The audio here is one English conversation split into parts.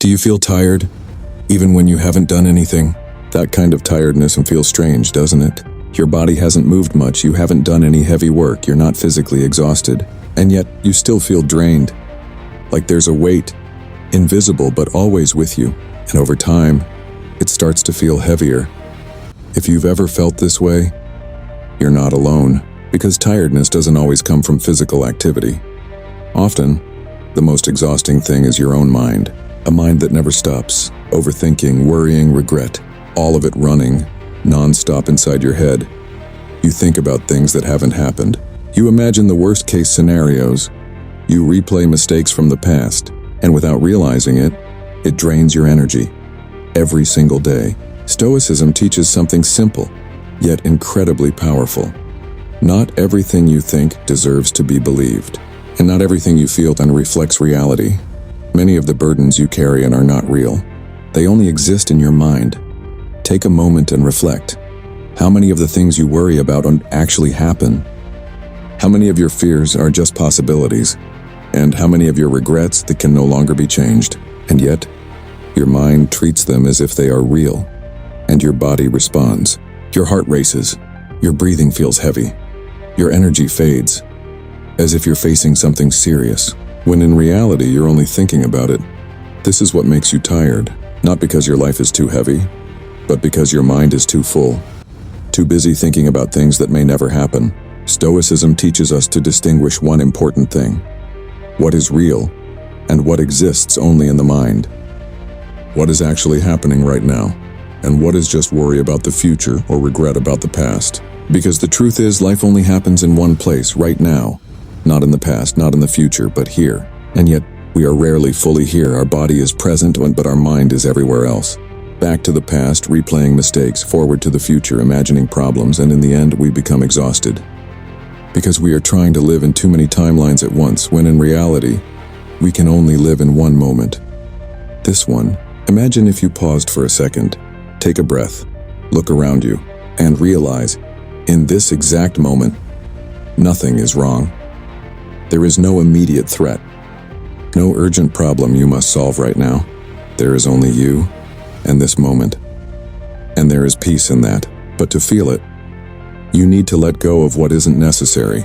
Do you feel tired, even when you haven't done anything? That kind of tiredness and feels strange, doesn't it? Your body hasn't moved much, you haven't done any heavy work, you're not physically exhausted, and yet you still feel drained. Like there's a weight, invisible but always with you, and over time, it starts to feel heavier. If you've ever felt this way, you're not alone, because tiredness doesn't always come from physical activity. Often, the most exhausting thing is your own mind, a mind that never stops, overthinking, worrying, regret, all of it running, non-stop inside your head. You think about things that haven't happened. You imagine the worst-case scenarios. You replay mistakes from the past, and without realizing it, it drains your energy. Every single day, Stoicism teaches something simple, yet incredibly powerful. Not everything you think deserves to be believed, and not everything you feel then reflects reality. Many of the burdens you carry are not real. They only exist in your mind. Take a moment and reflect. How many of the things you worry about actually happen? How many of your fears are just possibilities? And how many of your regrets that can no longer be changed? And yet, your mind treats them as if they are real, and your body responds. Your heart races, your breathing feels heavy, your energy fades, as if you're facing something serious, when in reality you're only thinking about it. This is what makes you tired, not because your life is too heavy, but because your mind is too full, too busy thinking about things that may never happen. Stoicism teaches us to distinguish one important thing: what is real and what exists only in the mind. What is actually happening right now, and what is just worry about the future or regret about the past. Because the truth is, life only happens in one place, right now. Not in the past, not in the future, but here. And yet, we are rarely fully here. Our body is present, but our mind is everywhere else. Back to the past, replaying mistakes, forward to the future, imagining problems, and in the end, we become exhausted. Because we are trying to live in too many timelines at once, when in reality, we can only live in one moment. This one. Imagine if you paused for a second, take a breath, look around you, and realize, in this exact moment, nothing is wrong. There is no immediate threat, no urgent problem you must solve right now. There is only you and this moment. And there is peace in that. But to feel it, you need to let go of what isn't necessary.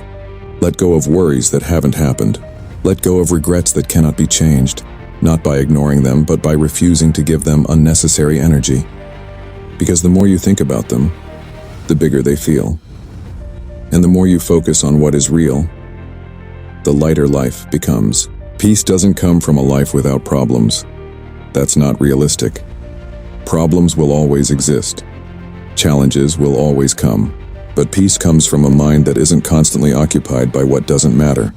Let go of worries that haven't happened. Let go of regrets that cannot be changed. Not by ignoring them, but by refusing to give them unnecessary energy. Because the more you think about them, the bigger they feel. And the more you focus on what is real, the lighter life becomes. Peace doesn't come from a life without problems. That's not realistic. Problems will always exist. Challenges will always come. But peace comes from a mind that isn't constantly occupied by what doesn't matter.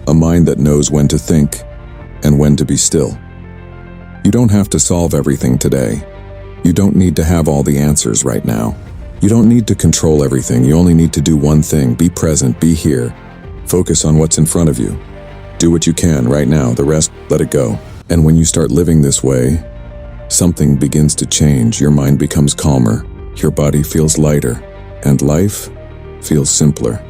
A mind that knows when to think and when to be still. You don't have to solve everything today. You don't need to have all the answers right now. You don't need to control everything. You only need to do one thing: be present, be here. Focus on what's in front of you. Do what you can right now, the rest, let it go. And when you start living this way, something begins to change. Your mind becomes calmer, your body feels lighter, and life feels simpler.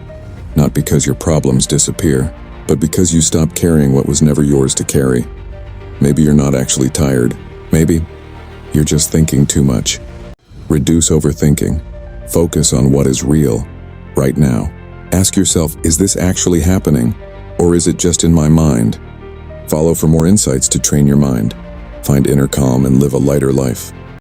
Not because your problems disappear, but because you stop carrying what was never yours to carry. Maybe you're not actually tired. Maybe you're just thinking too much. Reduce overthinking. Focus on what is real, right now. Ask yourself, is this actually happening? Or is it just in my mind? Follow for more insights to train your mind. Find inner calm and live a lighter life.